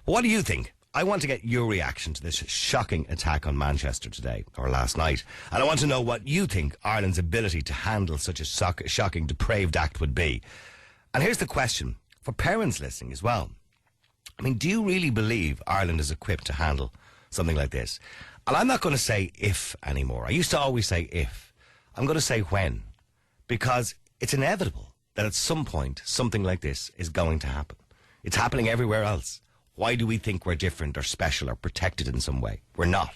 What do you think? I want to get your reaction to this shocking attack on Manchester today, or last night. And I want to know what you think Ireland's ability to handle such a shocking, depraved act would be. And here's the question, for parents listening as well. I mean, do you really believe Ireland is equipped to handle something like this? And I'm not going to say if anymore. I used to always say if. I'm going to say when. Because it's inevitable that at some point something like this is going to happen. It's happening everywhere else. Why do we think we're different or special or protected in some way? We're not.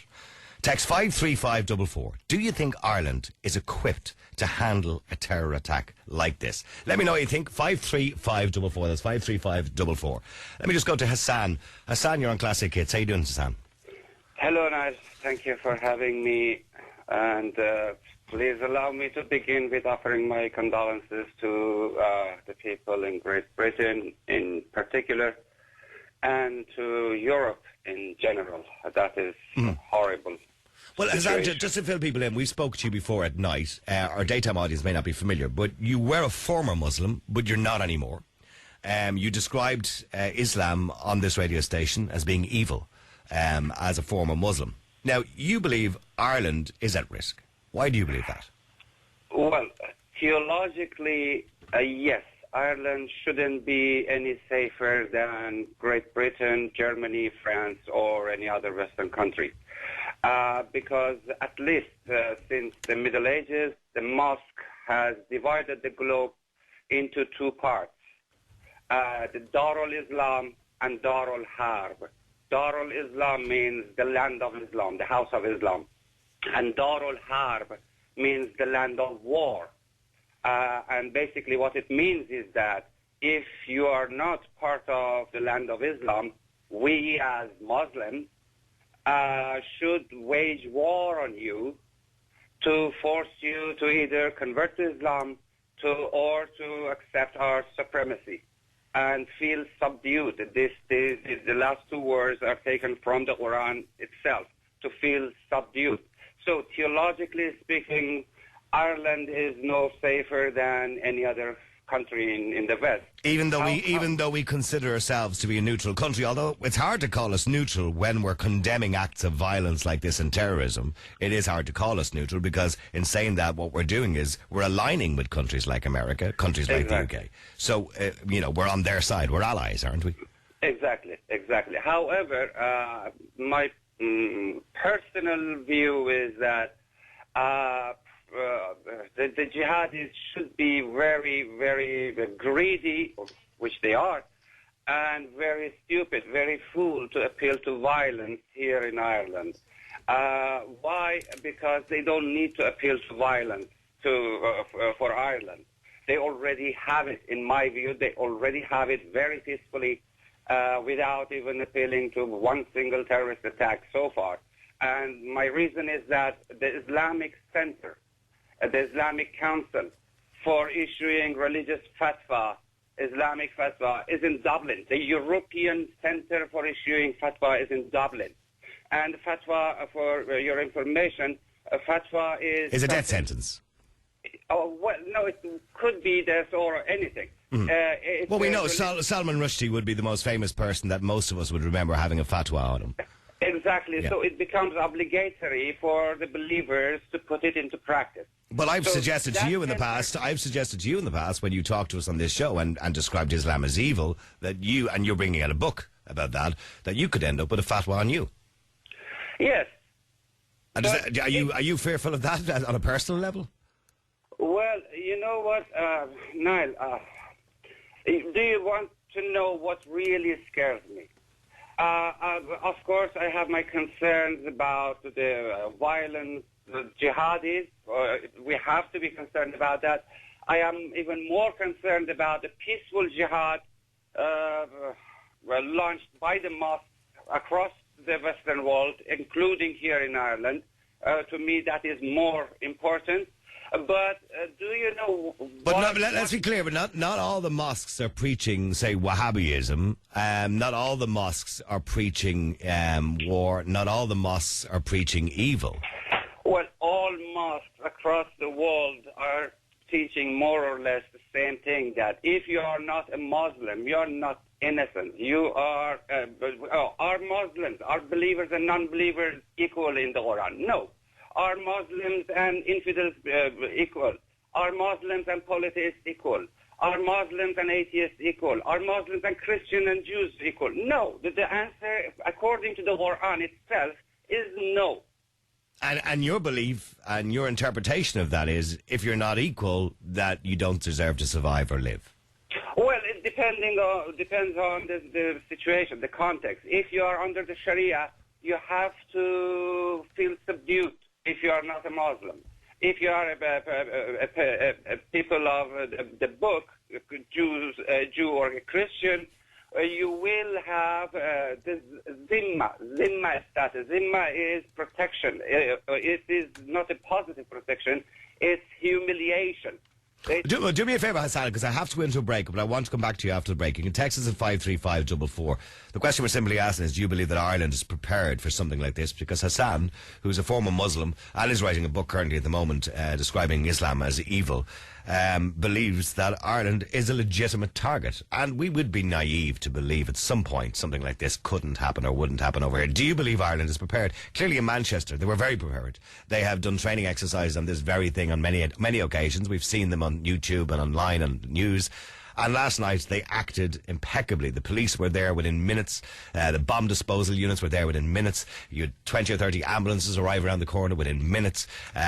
Text 53544. Do you think Ireland is equipped to handle a terror attack like this? Let me know what you think. 53544. That's 53544. Let me just go to Hassan. Hassan, you're on Classic Hits. How you doing, Hassan? Hello, Niall. Thank you for having me. And please allow me to begin with offering my condolences to the people in Great Britain in particular, and to Europe in general. That is horrible. Well, Hassan, just to fill people in, we spoke to you before at night. Our daytime audience may not be familiar, but you were a former Muslim, but you're not anymore. You described Islam on this radio station as being evil, as a former Muslim. Now, you believe Ireland is at risk. Why do you believe that? Well, theologically, yes. Ireland shouldn't be any safer than Great Britain, Germany, France, or any other Western country. Because at least since the Middle Ages, the mosque has divided the globe into two parts. The Darul-Islam and Darul-Harb. Darul-Islam means the land of Islam, the house of Islam. And Darul-Harb means the land of war. And basically what it means is that if you are not part of the land of Islam, we as Muslims should wage war on you to force you to either convert to Islam or to accept our supremacy and feel subdued. The last two words are taken from the Quran itself, to feel subdued. So theologically speaking, Ireland is no safer than any other country in the West. Even though we consider ourselves to be a neutral country, although it's hard to call us neutral when we're condemning acts of violence like this and terrorism, it is hard to call us neutral because in saying that, what we're doing is we're aligning with countries like America, countries like the UK. So, we're on their side. We're allies, aren't we? Exactly. However, my personal view is that the jihadis should be very, very greedy, which they are, and very stupid, very fool to appeal to violence here in Ireland. Why? Because they don't need to appeal to violence for Ireland. They already have it, in my view. They already have it very peacefully without even appealing to one single terrorist attack so far. And my reason is that the Islamic Center, the Islamic Council for issuing religious fatwa, Islamic fatwa, is in Dublin. The European Center for issuing fatwa is in Dublin. And fatwa, for your information, fatwa is... Is a death sentence. Oh, well, no, it could be death or anything. Well, we know Salman Rushdie would be the most famous person that most of us would remember having a fatwa on him. Exactly. Yeah. So it becomes obligatory for the believers to put it into practice. But I've suggested to you in the past, when you talked to us on this show and described Islam as evil, that you're bringing out a book about that you could end up with a fatwa on you. Yes. And are you fearful of that on a personal level? Well, you know what, Niall, do you want to know what really scares me? Of course, I have my concerns about the violence, the jihadis. We have to be concerned about that. I am even more concerned about the peaceful jihad launched by the mosques across the Western world, including here in Ireland. To me, that is more important. But do you know... But let's be clear, but not all the mosques are preaching, say, Wahhabism. Not all the mosques are preaching war. Not all the mosques are preaching evil. Well, all mosques across the world are teaching more or less the same thing, that if you are not a Muslim, you are not innocent. You are Muslims, are believers and non-believers equal in the Quran? No. Are Muslims and infidels equal? Are Muslims and polytheists equal? Are Muslims and atheists equal? Are Muslims and Christians and Jews equal? No. The answer, according to the Quran itself, is no. And your belief and your interpretation of that is, if you're not equal, that you don't deserve to survive or live. Well, it depends on the situation, the context. If you are under the Sharia, you have to feel subdued if you are not a Muslim. If you are a people of the book, Jew or a Christian, you will have this zimma status. Zimma is protection. It is not a positive protection. It's humiliation. Do me a favour, Hassan, because I have to go into a break, but I want to come back to you after the break. You can text us at 53544. The question we're simply asking is, do you believe that Ireland is prepared for something like this? Because Hassan, who's a former Muslim and is writing a book currently at the moment describing Islam as evil, believes that Ireland is a legitimate target. And we would be naive to believe at some point something like this couldn't happen or wouldn't happen over here. Do you believe Ireland is prepared? Clearly in Manchester, they were very prepared. They have done training exercises on this very thing on many occasions. We've seen them on YouTube and online and news. And last night, they acted impeccably. The police were there within minutes. The bomb disposal units were there within minutes. You had 20 or 30 ambulances arrive around the corner within minutes.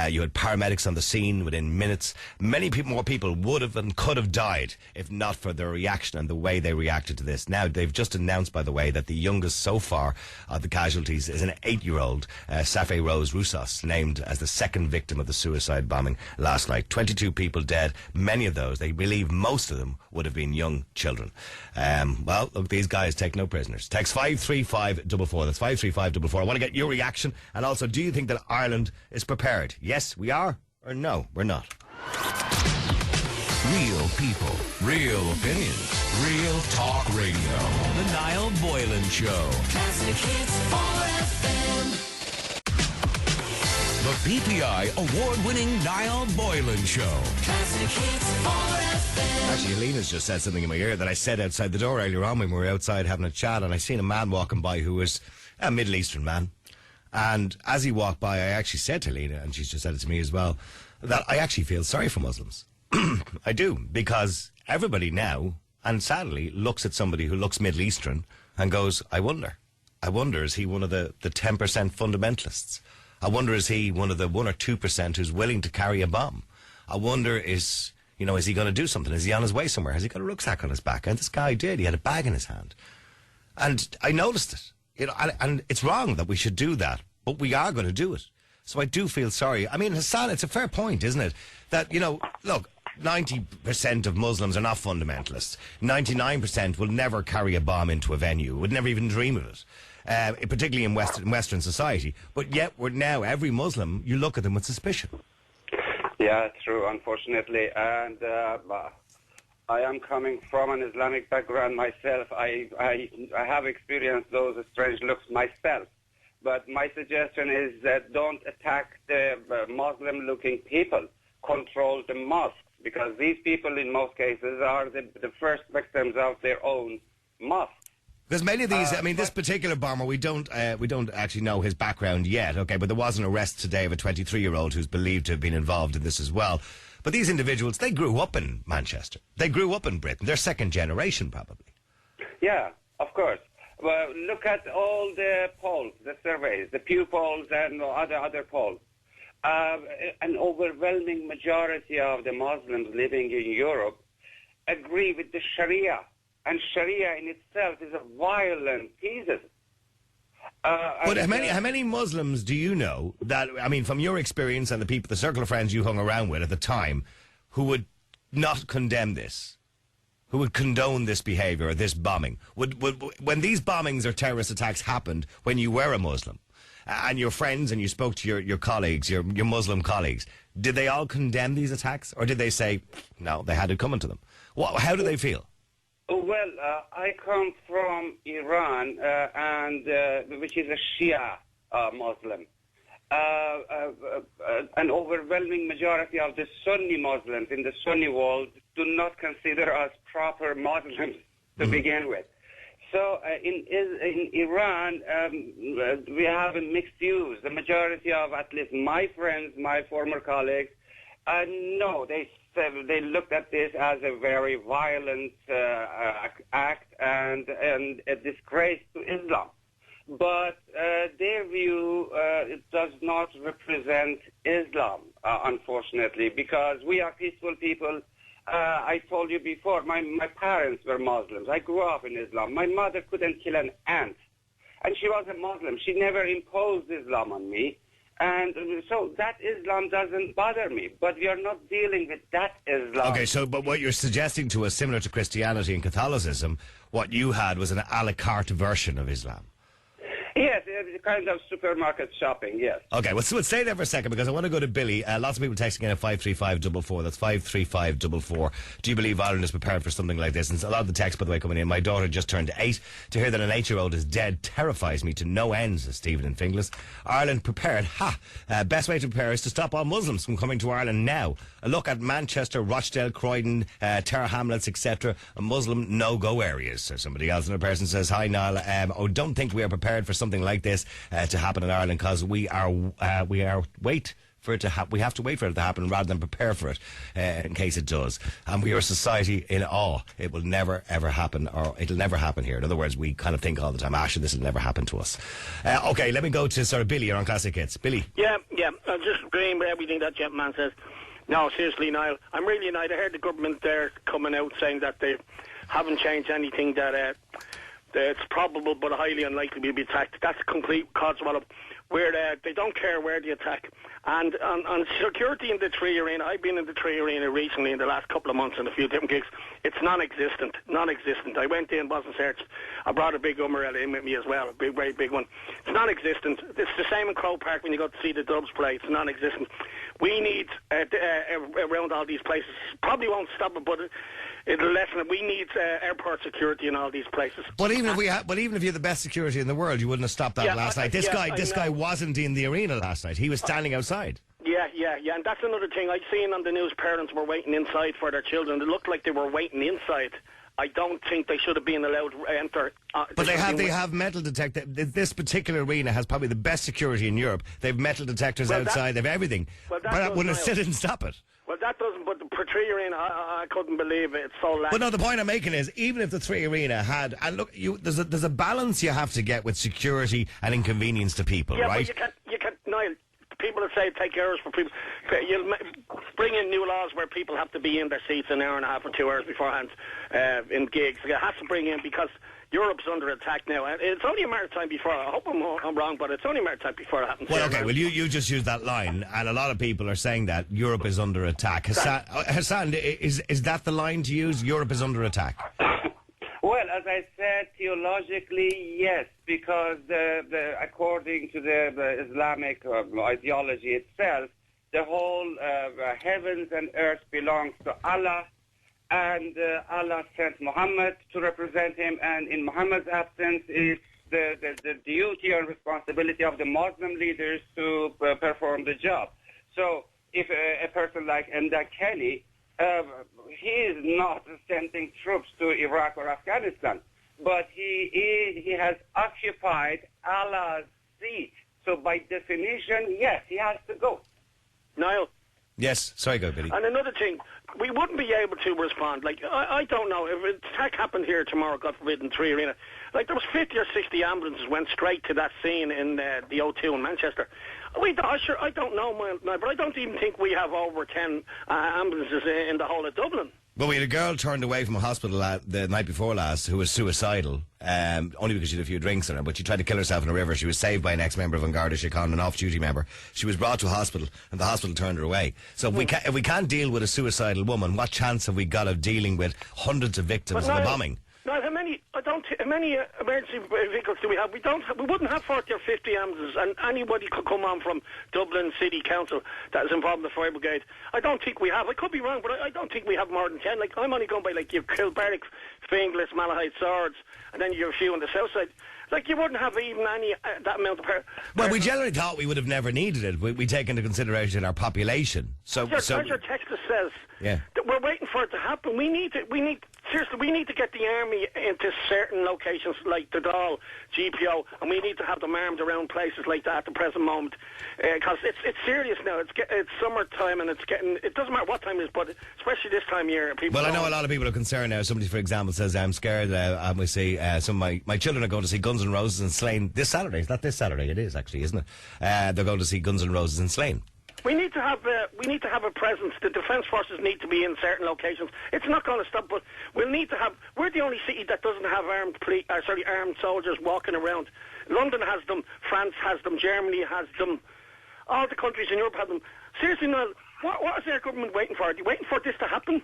You had paramedics on the scene within minutes. Many more people would have and could have died if not for their reaction and the way they reacted to this. Now, they've just announced, by the way, that the youngest so far of the casualties is an 8-year-old, Safe Rose Roussos, named as the second victim of the suicide bombing last night. 22 people dead. Many of those, they believe most of them, would have been young children. Well, look, these guys take no prisoners. Text 53544. That's 53544. I want to get your reaction. And also, do you think that Ireland is prepared? Yes, we are, or no, we're not. Real people, real opinions, real talk radio. The Niall Boylan Show. Classic Hits 4FM. The PPI award-winning Niall Boylan Show. Classic Hits 4FM. Actually, Alina's just said something in my ear that I said outside the door earlier on when we were outside having a chat, and I seen a man walking by who was a Middle Eastern man. And as he walked by, I actually said to Alina, and she's just said it to me as well, that I actually feel sorry for Muslims. I do, because everybody now, and sadly, looks at somebody who looks Middle Eastern and goes, I wonder, is he one of the 10% fundamentalists? I wonder, is he one of the 1 or 2% who's willing to carry a bomb? I wonder, is he going to do something? Is he on his way somewhere? Has he got a rucksack on his back? And this guy did. He had a bag in his hand. And I noticed it. And it's wrong that we should do that, but we are going to do it. So I do feel sorry. I mean, Hassan, it's a fair point, isn't it? That, look, 90% of Muslims are not fundamentalists. 99% will never carry a bomb into a venue, would never even dream of it. Particularly in Western society. But yet, every Muslim, you look at them with suspicion. Yeah, true, unfortunately. And I am coming from an Islamic background myself. I have experienced those strange looks myself. But my suggestion is that don't attack the Muslim-looking people. Control the mosques, because these people, in most cases, are the first victims of their own mosques. Because many of these, this particular bomber, we don't actually know his background yet, okay, but there was an arrest today of a 23-year-old who's believed to have been involved in this as well. But these individuals, they grew up in Manchester. They grew up in Britain. They're second generation, probably. Yeah, of course. Well, look at all the polls, the surveys, the Pew polls and other polls. An overwhelming majority of the Muslims living in Europe agree with the Sharia. And Sharia in itself is a violent thesis. But how many Muslims do you know that, from your experience and the circle of friends you hung around with at the time, who would not condemn this, who would condone this behaviour or this bombing? When these bombings or terrorist attacks happened when you were a Muslim, and your friends and you spoke to your colleagues, your Muslim colleagues, did they all condemn these attacks? Or did they say, no, they had it coming to them? How do they feel? Well, I come from Iran, which is a Shia Muslim. An overwhelming majority of the Sunni Muslims in the Sunni world do not consider us proper Muslims to begin with. So in Iran, we have a mixed views. The majority of, at least my friends, my former colleagues, no, they looked at this as a very violent act and a disgrace to Islam. But their view it does not represent Islam, unfortunately, because we are peaceful people. I told you before, my parents were Muslims. I grew up in Islam. My mother couldn't kill an ant, and she was a Muslim. She never imposed Islam on me. And so that Islam doesn't bother me, but we are not dealing with that Islam. Okay, so, but what you're suggesting to us, similar to Christianity and Catholicism, what you had was an a la carte version of Islam. Yes, it's kind of supermarket shopping, yes. Okay, well, so stay there for a second because I want to go to Billy. Lots of people texting in at 53544. That's 53544. Do you believe Ireland is prepared for something like this? And a lot of the texts, by the way, coming in. My daughter just turned 8. To hear that an 8-year-old is dead terrifies me to no ends, says Stephen in Finglas. Ireland prepared. Best way to prepare is to stop all Muslims from coming to Ireland now. A look at Manchester, Rochdale, Croydon, Tower Hamlets, etc. Muslim no-go areas. So somebody else, another person says, hi, Niall. Don't think we are prepared for something like this to happen in Ireland because we have to wait for it to happen rather than prepare for it in case it does. And we are a society in awe. It will never ever happen, or it'll never happen here. In other words, we kind of think all the time, actually this will never happen to us. Okay, let me go to sort of Billy on Classic Hits. Billy. Yeah, I'm just agreeing with everything that gentleman says. No, seriously, Niall, I'm really annoyed. I heard the government there coming out saying that they haven't changed anything, that it's probable but highly unlikely we'll be attacked. That's a complete codswallop. Where they don't care where they attack. And on security in the Tree Arena, I've been in the Tree Arena recently in the last couple of months in a few different gigs. It's non-existent. Non-existent. I went in, wasn't searched. I brought a big umbrella in with me as well, a big, very big one. It's non-existent. It's the same in Crow Park when you go to see the Dubs play. It's non-existent. We need, around all these places, probably won't stop it, but it'll lessen it. We need airport security in all these places. But even if you had the best security in the world, you wouldn't have stopped that last night. This guy wasn't in the arena last night. He was standing outside. Yeah, and that's another thing. I've seen on the news parents were waiting inside for their children. It looked like they were waiting inside. I don't think they should have been allowed to enter. But they have metal detectors. This particular arena has probably the best security in Europe. They've metal detectors outside. They've everything. But it still didn't stop it. Well, that doesn't, but the Tree Arena, I couldn't believe it. It's so lax. But no, the point I'm making is, even if the Tree Arena had, and look, there's a balance you have to get with security and inconvenience to people, right? But you can't, Niall, people that say take hours for people, you'll bring in new laws where people have to be in their seats an hour and a half or 2 hours beforehand in gigs. You have to bring in, because Europe's under attack now, and it's only a matter of time before. I hope I'm wrong, but it's only a matter of time before it happens. Well, okay, well, you just use that line, and a lot of people are saying that Europe is under attack. Hassan, is that the line to use? Europe is under attack. Well, as I said, theologically, yes, because according to the Islamic ideology itself, the whole heavens and earth belongs to Allah. And Allah sent Muhammad to represent him, and in Muhammad's absence, it's the duty and responsibility of the Muslim leaders to perform the job. So if a person like Enda Kenny, he is not sending troops to Iraq or Afghanistan, but he has occupied Allah's seat. So by definition, yes, he has to go. Niall? Yes, sorry, go, Billy. And another thing, we wouldn't be able to respond. Like, I don't know, if an attack happened here tomorrow, God forbid, in Tree Arena, like there was 50 or 60 ambulances went straight to that scene in the O2 in Manchester. I don't know, but I don't even think we have over 10 ambulances in the whole of Dublin. Well, we had a girl turned away from a hospital the night before last who was suicidal, only because she had a few drinks in her, but she tried to kill herself in a river. She was saved by an ex-member of An Garda Síochána, an off-duty member. She was brought to a hospital, and the hospital turned her away. So if we can't deal with a suicidal woman, what chance have we got of dealing with hundreds of victims of a bombing? Now, how many emergency vehicles do we have? We wouldn't have 40 or 50 ambulances, and anybody could come on from Dublin City Council that is involved in the fire brigade. I don't think we have. I could be wrong, but I don't think we have more than 10. Like, I'm only going by, like, you've Kilbarrack, Finglas, Malahide, Swords, and then you have a few on the south side. Like, you wouldn't have even any that amount of power. Well, we generally thought we would have never needed it. We take into consideration our population. As your text says, that we're waiting for it to happen. We need seriously, we need to get the army into certain locations like the Dáil, GPO, and we need to have them armed around places like that at the present moment, because it's serious now. It's summertime, and it doesn't matter what time it is, but especially this time of year, people. Well, I know a lot of people are concerned now. Somebody, for example, says, I'm scared. We see some of my children are going to see Guns N' Roses in Slane this Saturday. Is that this Saturday? It is, actually, isn't it? They're going to see Guns N' Roses in Slane. We need to have a presence. The defence forces need to be in certain locations. It's not going to stop, but we'll need to have. We're the only city that doesn't have armed soldiers walking around. London has them, France has them, Germany has them. All the countries in Europe have them. Seriously, Noel, what is their government waiting for? Are they waiting for this to happen?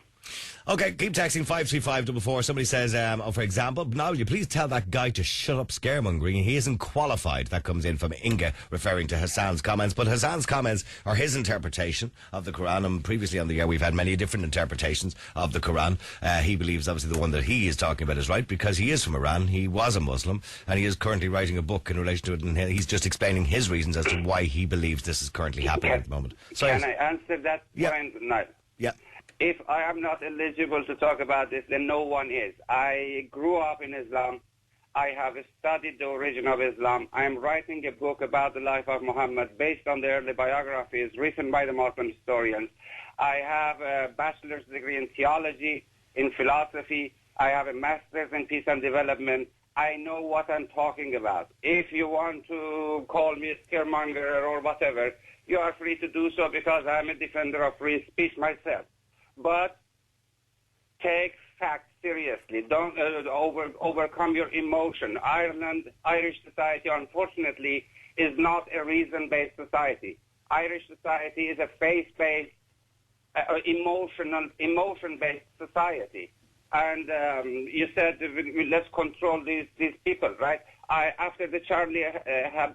Okay, keep texting 53544. Somebody says, for example, now you please tell that guy to shut up scaremongering. He isn't qualified. That comes in from Inga, referring to Hassan's comments. But Hassan's comments are his interpretation of the Quran. And previously on the air, we've had many different interpretations of the Quran. He believes, obviously, the one that he is talking about is right because he is from Iran. He was a Muslim, and he is currently writing a book in relation to it. And he's just explaining his reasons as to why he believes this is currently happening at the moment. So can I answer that point? No. Yeah. If I am not eligible to talk about this, then no one is. I grew up in Islam. I have studied the origin of Islam. I am writing a book about the life of Muhammad based on the early biographies written by the Muslim historians. I have a bachelor's degree in theology, in philosophy. I have a master's in peace and development. I know what I'm talking about. If you want to call me a scaremonger or whatever, you are free to do so because I'm a defender of free speech myself. But take facts seriously. Don't overcome your emotion. Irish society, unfortunately, is not a reason-based society. Irish society is a faith-based, emotion-based society. And you said let's control these people, right? After the Charlie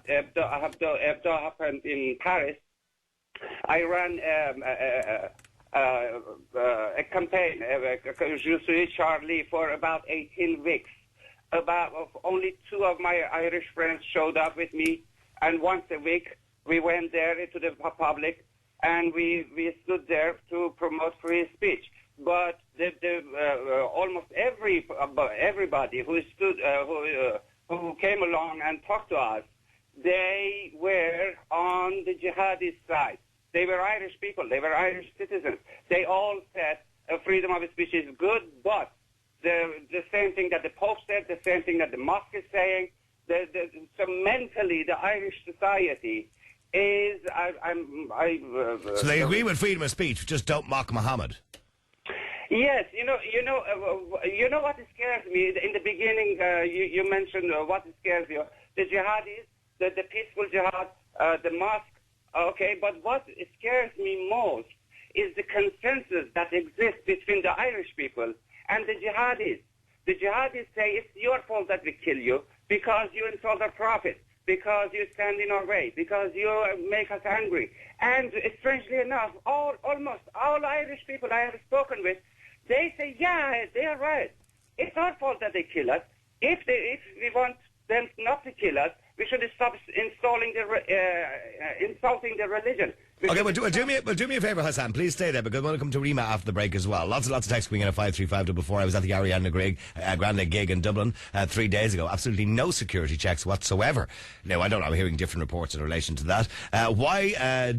Hebdo happened in Paris, I ran a campaign, Je suis Charlie, for about 18 weeks. Only 2 of my Irish friends showed up with me, and once a week we went there into the public, and we stood there to promote free speech. But almost everybody who came along and talked to us, they were on the jihadist side. They were Irish people. They were Irish citizens. They all said freedom of speech is good, but the same thing that the Pope said, the same thing that the mosque is saying. So mentally, the Irish society is. So they agree with freedom of speech, just don't mock Muhammad. Yes, you know what scares me. In the beginning, you mentioned what scares you: the jihadis, the peaceful jihad, the mosque. Okay, but what scares me most is the consensus that exists between the Irish people and the jihadis. The jihadis say it's your fault that we kill you because you insult our prophet, because you stand in our way, because you make us angry. And strangely enough, almost all Irish people I have spoken with, they say, yeah, they are right. It's our fault that they kill us. If we want them not to kill us, we should stop insulting the religion. Okay, well, do me a favour, Hassan. Please stay there because I want to come to Rima after the break as well. Lots of texts coming in at 535 I was at the Ariana Grande gig in Dublin 3 days ago. Absolutely no security checks whatsoever. Now, I don't know. I'm hearing different reports in relation to that. Why are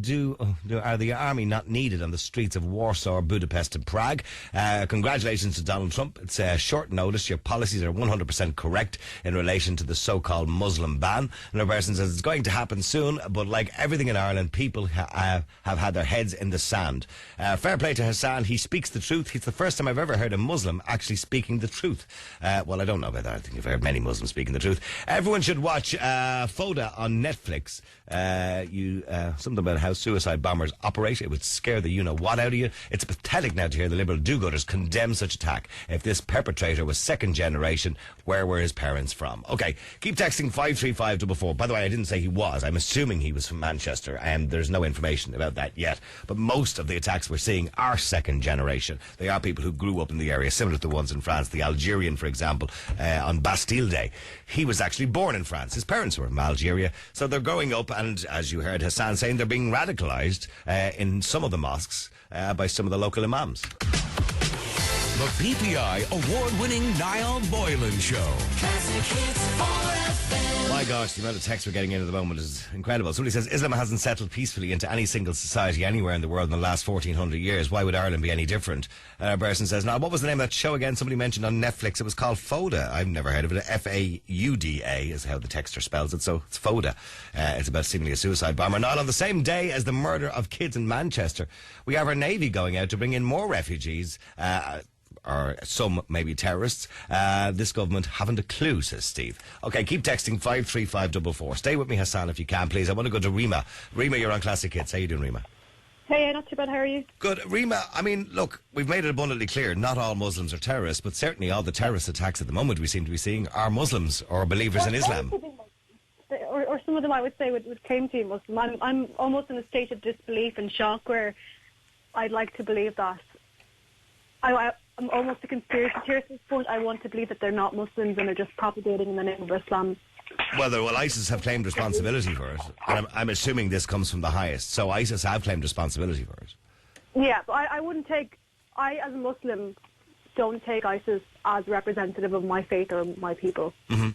the army not needed on the streets of Warsaw, Budapest and Prague? Congratulations to Donald Trump. It's short notice. Your policies are 100% correct in relation to the so-called Muslim ban. Another person says it's going to happen soon, but like everything in Ireland, people have had their heads in the sand. Fair play to Hassan. He speaks the truth. It's the first time I've ever heard a Muslim actually speaking the truth. Well, I don't know about that. I think I've heard many Muslims speaking the truth. Everyone should watch Foda on Netflix. Something about how suicide bombers operate. It would scare the you-know-what out of you. It's pathetic now to hear the Liberal do-gooders condemn such attack. If this perpetrator was second generation, where were his parents from? Okay, keep texting 53544. By the way, I didn't say he was. I'm assuming he was from Manchester, and there's no information about that yet. But most of the attacks we're seeing are second generation. They are people who grew up in the area, similar to the ones in France. The Algerian, for example, on Bastille Day, he was actually born in France. His parents were from Algeria. So they're growing up, and as you heard Hassan saying, they're being radicalised in some of the mosques by some of the local imams. The PPI award-winning Niall Boylan Show. Classic hits for FM. My gosh, the amount of text we're getting in at the moment is incredible. Somebody says Islam hasn't settled peacefully into any single society anywhere in the world in the last 1400 years. Why would Ireland be any different? A person says, now, what was the name of that show again? Somebody mentioned on Netflix. It was called FODA. I've never heard of it. F-A-U-D-A is how the texter spells it. So it's FODA. It's about seemingly a suicide bomber. Not on the same day as the murder of kids in Manchester, we have our Navy going out to bring in more refugees. Or some maybe terrorists. This government haven't a clue, says Steve. Okay, keep texting 53544. Stay with me, Hassan, if you can, please. I want to go to Rima. Rima, you're on Classic Hits. How you doing, Rima? Hey, not too bad. How are you? Good. Rima, I mean, look, we've made it abundantly clear, not all Muslims are terrorists, but certainly all the terrorist attacks at the moment we seem to be seeing are Muslims or believers in Islam. Or some of them, I would say, would claim to be Muslim. I'm almost in a state of disbelief and shock where I'd like to believe that. I'm almost a conspiracy theorist at this point. I want to believe that they're not Muslims and they're just propagating in the name of Islam. Well, ISIS have claimed responsibility for it. And I'm assuming this comes from the highest. So ISIS have claimed responsibility for it. Yeah, but I wouldn't take... I, as a Muslim, don't take ISIS as representative of my faith or my people. Mm-hmm.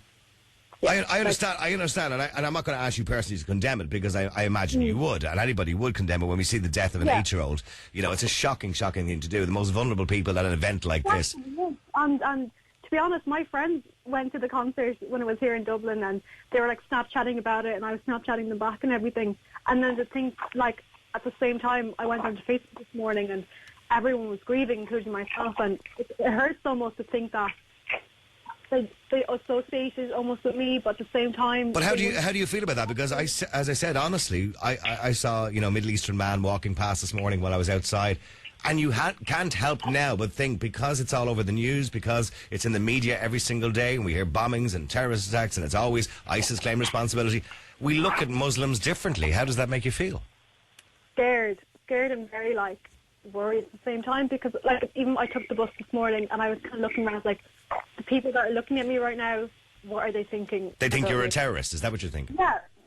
I understand, and I'm not going to ask you personally to condemn it because I imagine you would, and anybody would condemn it when we see the death of an 8-year-old. You know, it's a shocking thing to do. The most vulnerable people at an event like this. And to be honest, my friends went to the concert when it was here in Dublin, and they were like Snapchatting about it, and I was Snapchatting them back and everything. And then the thing, like, at the same time, I went onto Facebook this morning, and everyone was grieving, including myself, and it hurts almost to think that they associated almost with me, but at the same time... But how do you feel about that? Because as I said, honestly, I saw, you know, a Middle Eastern man walking past this morning while I was outside, and you can't help now but think, because it's all over the news, because it's in the media every single day, and we hear bombings and terrorist attacks, and it's always ISIS claim responsibility, we look at Muslims differently. How does that make you feel? Scared and very, like, worried at the same time, because, like, even I took the bus this morning, and I was kind of looking around, like, the people that are looking at me right now, what are they thinking? They think you're a terrorist. Is that what you're thinking?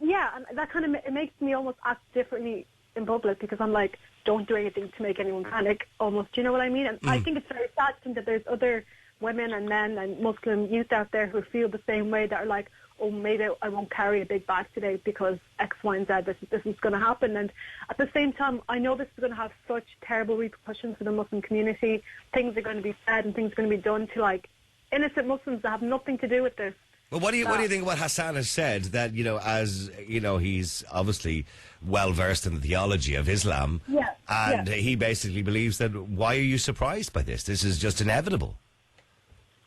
Yeah, and that kind of it makes me almost act differently in public, because I'm like, don't do anything to make anyone panic, almost. Do you know what I mean? And I think it's very sad to think that there's other women and men and Muslim youth out there who feel the same way, that are like, oh, maybe I won't carry a big bag today because X, Y, and Z, this is going to happen. And at the same time, I know this is going to have such terrible repercussions for the Muslim community. Things are going to be said and things are going to be done to, like, innocent Muslims that have nothing to do with this. Well, what do you think of what Hassan has said, that, you know, as, you know, he's obviously well versed in the theology of Islam, and he basically believes that, why are you surprised by this? This is just inevitable.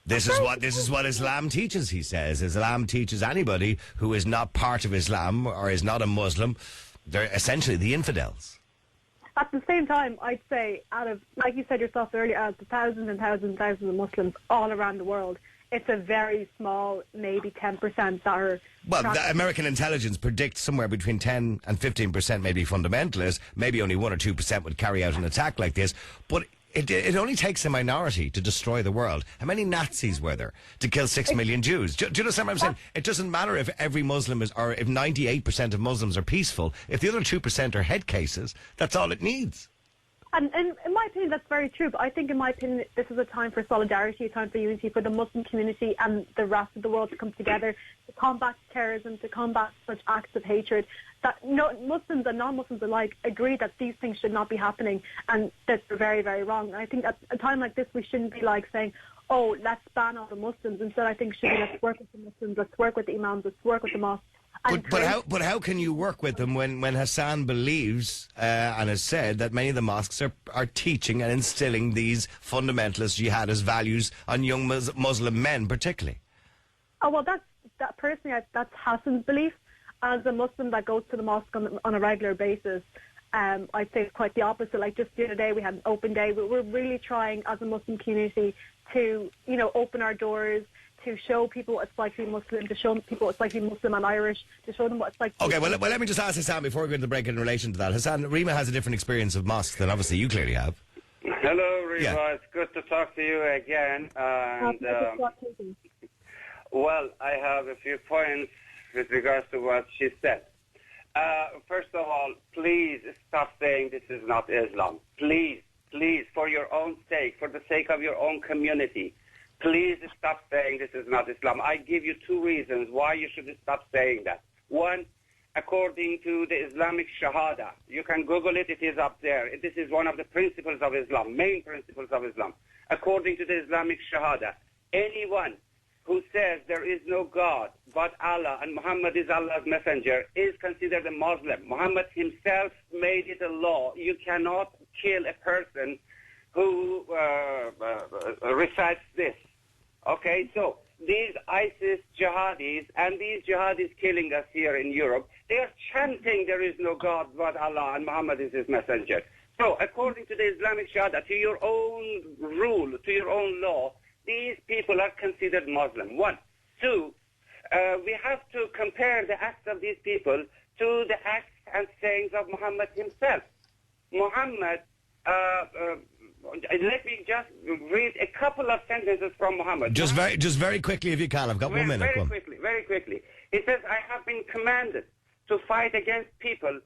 This is what Islam teaches, he says. Islam teaches anybody who is not part of Islam or is not a Muslim, they're essentially the infidels. At the same time, I'd say, out of, like you said yourself earlier, out of the thousands and thousands and thousands of Muslims all around the world, it's a very small, maybe 10% that are... Well, the American intelligence predicts somewhere between 10 and 15% may be fundamentalists. Maybe only 1 or 2% would carry out an attack like this. But it only takes a minority to destroy the world. How many Nazis were there to kill 6 million Jews? Do you understand what I'm saying? It doesn't matter if every Muslim is, or if 98% of Muslims are peaceful. If the other 2% are head cases, that's all it needs. And in my opinion, that's very true. But I think, in my opinion, this is a time for solidarity, a time for unity, for the Muslim community and the rest of the world to come together to combat terrorism, to combat such acts of hatred. That Muslims and non-Muslims alike agree that these things should not be happening, and that they're very, very wrong. And I think at a time like this, we shouldn't be like saying, oh, let's ban all the Muslims. Instead, I think let's work with the Muslims, let's work with the imams, let's work with the mosques. But how can you work with them when Hassan believes and has said that many of the mosques are teaching and instilling these fundamentalist jihadist values on young Muslim men particularly? Oh, well, that's Hassan's belief. As a Muslim that goes to the mosque on a regular basis, I'd say it's quite the opposite. Like just the other day, we had an open day. We're really trying as a Muslim community to, you know, open our doors, to show people what it's like to be Muslim, to show people what it's like to be Muslim and Irish, to show them what it's like to be well, let me just ask Hassan before we go into the break in relation to that. Hassan, Rima has a different experience of mosques than obviously you clearly have. Hello, Rima. Yeah. It's good to talk to you again. And well, I have a few points with regards to what she said. First of all, please stop saying this is not Islam. Please please, for your own sake, for the sake of your own community, please stop saying this is not Islam. I give you 2 reasons why you should stop saying that. One, according to the Islamic Shahada, you can Google it, it is up there. This is one of the principles of Islam, main principles of Islam. According to the Islamic Shahada, anyone who says there is no God but Allah and Muhammad is Allah's messenger is considered a Muslim. Muhammad himself made it a law. You cannot kill a person who recites this. Okay, so these ISIS jihadis and these jihadis killing us here in Europe, they are chanting there is no God but Allah and Muhammad is his messenger. So according to the Islamic Shahada, to your own rule, to your own law, these people are considered Muslim. 1. 2, we have to compare the acts of these people to the acts and sayings of Muhammad himself. Muhammad, let me just read a couple of sentences from Muhammad. Just very quickly if you can. I've got 1 minute. Very quickly. He says, I have been commanded to fight against people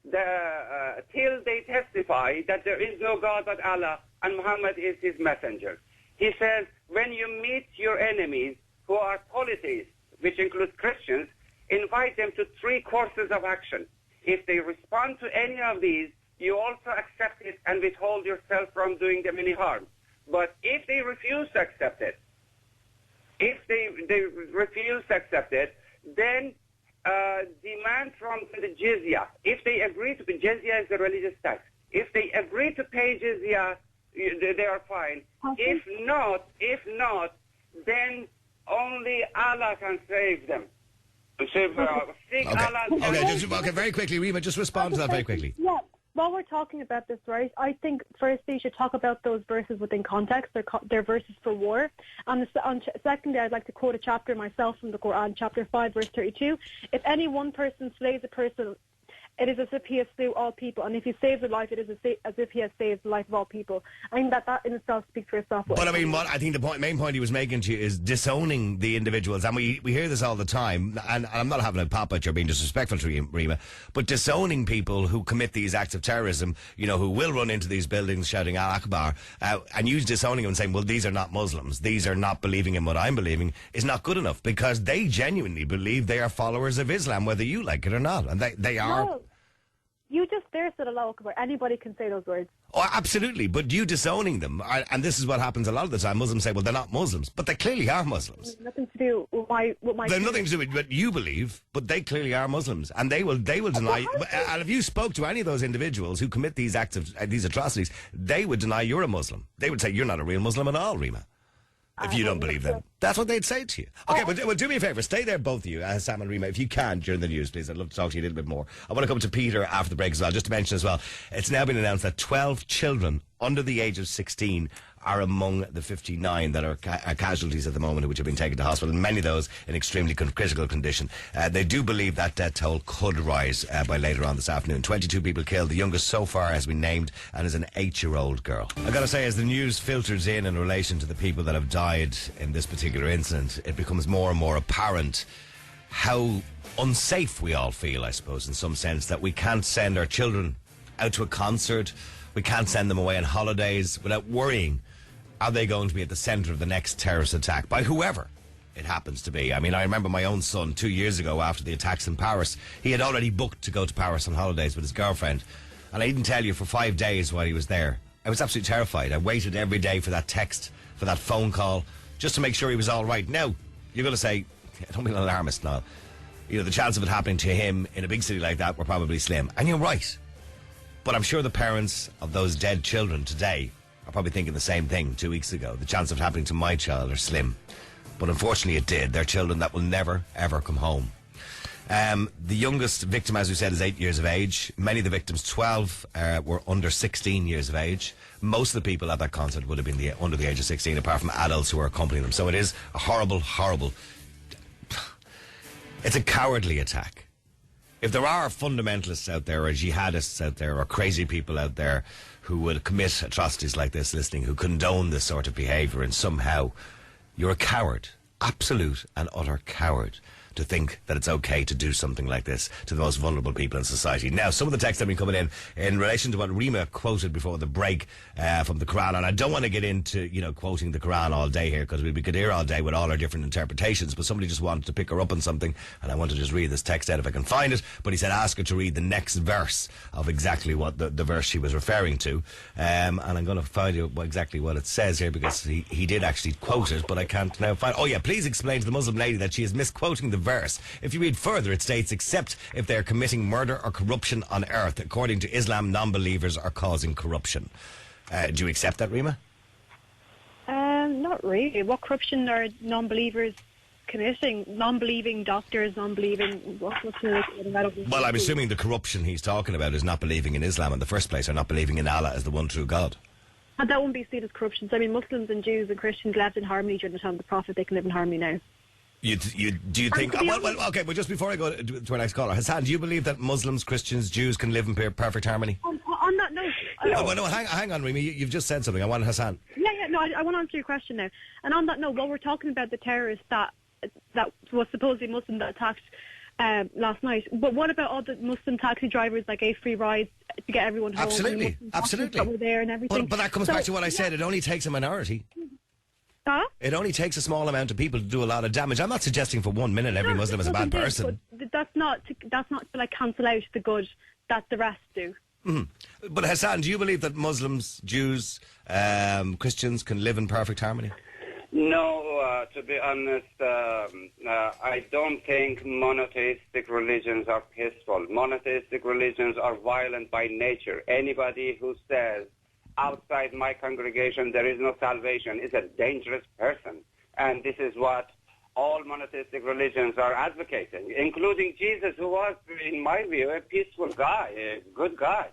till they testify that there is no God but Allah and Muhammad is his messenger. He says, when you meet your enemies who are polytheists, which includes Christians, invite them to 3 courses of action. If they respond to any of these, you also accept it and withhold yourself from doing them any harm. But if they refuse to accept it, then demand from the jizya. If they agree to, jizya is the religious tax. If they agree to pay jizya, they are fine. Okay. If not, then only Allah can save them. Seek Allah. Okay, very quickly, Rima, just respond to that very quickly. Yeah. While we're talking about this, right, I think firstly you should talk about those verses within context. They're verses for war. Secondly, I'd like to quote a chapter myself from the Quran, chapter 5, verse 32. If any one person slays a person, it is as if he has slew all people, and if he saves a life, it is as if he has saved the life of all people. I think that in itself speaks for itself. But I mean, I think the main point he was making to you is disowning the individuals, and we hear this all the time, and I'm not having a pop at you being disrespectful to you, Rima, but disowning people who commit these acts of terrorism, you know, who will run into these buildings shouting Al Akbar, and you disowning them and saying, well, these are not Muslims, these are not believing in what I'm believing, is not good enough, because they genuinely believe they are followers of Islam, whether you like it or not, and they are. No. You just there said Allah Akbar. Anybody can say those words. Oh, absolutely. But you disowning them, and this is what happens a lot of the time. Muslims say, well, they're not Muslims. But they clearly are Muslims. Nothing to do with my They have nothing to do with what you believe, but they clearly are Muslims. And they will deny. And if you spoke to any of those individuals who commit these acts of these atrocities, they would deny you're a Muslim. They would say, you're not a real Muslim at all, Rima. If you don't believe them. That's what they'd say to you. Okay, well, do me a favour. Stay there, both of you, Hassan and Rima, if you can, during the news, please. I'd love to talk to you a little bit more. I want to come to Peter after the break as well, just to mention as well, it's now been announced that 12 children under the age of 16 are among the 59 that are casualties at the moment, which have been taken to hospital, and many of those in extremely critical condition. They do believe that death toll could rise by later on this afternoon. 22 people killed. The youngest so far has been named and is an 8-year-old girl. I've got to say, as the news filters in relation to the people that have died in this particular incident, it becomes more and more apparent how unsafe we all feel, I suppose, in some sense, that we can't send our children out to a concert, we can't send them away on holidays without worrying, are they going to be at the centre of the next terrorist attack by whoever it happens to be? I mean, I remember my own son 2 years ago after the attacks in Paris. He had already booked to go to Paris on holidays with his girlfriend. And I didn't tell you, for 5 days while he was there, I was absolutely terrified. I waited every day for that text, for that phone call, just to make sure he was all right. Now, you're going to say, don't be an alarmist, Niall. You know, the chance of it happening to him in a big city like that were probably slim. And you're right. But I'm sure the parents of those dead children today are probably thinking the same thing 2 weeks ago. The chance of it happening to my child are slim. But unfortunately it did. They're children that will never, ever come home. The youngest victim, as we said, is 8 years of age. Many of the victims, 12, were under 16 years of age. Most of the people at that concert would have been under the age of 16, apart from adults who were accompanying them. So it is a horrible, horrible... It's a cowardly attack. If there are fundamentalists out there, or jihadists out there, or crazy people out there who would commit atrocities like this listening, who condone this sort of behaviour, and somehow you're a coward, absolute and utter coward. to think that it's okay to do something like this to the most vulnerable people in society. Now, some of the texts that have been coming in relation to what Rima quoted before the break from the Quran, and I don't want to get into, quoting the Quran all day here, because we could hear all day with all our different interpretations, but somebody just wanted to pick her up on something, and I want to just read this text out if I can find it. But he said ask her to read the next verse of exactly what the verse she was referring to, and I'm going to find you exactly what it says here, because he did actually quote it, but I can't now find. Oh yeah, please explain to the Muslim lady that she is misquoting the verse. If you read further, it states, except if they are committing murder or corruption on earth. According to Islam, non-believers are causing corruption. Do you accept that, Rima? Not really. What corruption are non-believers committing? Non-believing doctors, non-believing... What's the... Well, I'm assuming the corruption he's talking about is not believing in Islam in the first place, or not believing in Allah as the one true God. And that wouldn't be seen as corruption. So, I mean, Muslims and Jews and Christians lived in harmony during the time of the Prophet. They can live in harmony now. Do you think... okay, but just before I go to our next caller, Hassan, do you believe that Muslims, Christians, Jews can live in perfect harmony? On that note... No, hang on, Rima. You've just said something. I want Hassan. I want to answer your question now. And on that note, while we're talking about the terrorist that was supposedly Muslim that attacked last night, but what about all the Muslim taxi drivers, like free rides to get everyone home? Absolutely. That were there and everything. But that comes back to what I said. It only takes a minority. Huh? It only takes a small amount of people to do a lot of damage. I'm not suggesting for 1 minute every Muslim is a bad person. But that's not to cancel out the good that the rest do. Mm-hmm. But Hassan, do you believe that Muslims, Jews, Christians can live in perfect harmony? No, to be honest, I don't think monotheistic religions are peaceful. Monotheistic religions are violent by nature. Anybody who says, outside my congregation there is no salvation, is a dangerous person. And this is what all monotheistic religions are advocating, including Jesus, who was, in my view, a peaceful guy, a good guy.